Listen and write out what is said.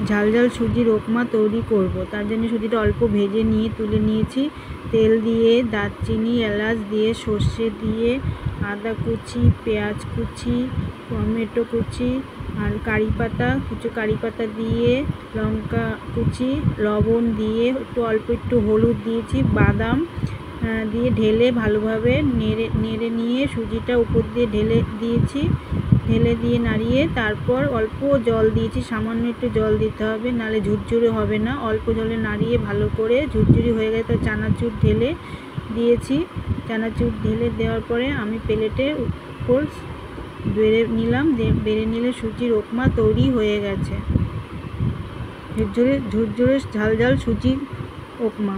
ঝাল ঝাল সুজির উপমা তৈরি করব। তার জন্য সুজিটা অল্প ভেজে নিয়ে তুলে নিয়েছি। তেল দিয়ে দারচিনি এলাচ দিয়ে সর্ষে দিয়ে আদা কুচি, পেঁয়াজ কুচি, টমেটো কুচি আর কারি পাতা দিয়ে লঙ্কা কুচি, লবণ দিয়ে একটু হলুদ দিয়েছি, বাদাম দিয়ে ঢেলে ভালোভাবে নেড়ে নিয়ে সুজিটা উপর দিয়ে ঢেলে দিয়ে নাড়িয়ে তারপর অল্প জল দিয়েছি, সামান্য একটু জল দিতে হবে, নাহলে ঝুরঝুরে হবে না। অল্প জলে নাড়িয়ে ভালো করে ঝুরঝুরি হয়ে গেছে, তো চানাচুর ঢেলে দিয়েছি। চানাচুর ঢেলে দেওয়ার পরে আমি প্লেটের উপর বেড়ে নিলে সুজির উপমা তৈরি হয়ে গেছে। ঝুরঝুরে ঝাল ঝাল সুজির উপমা।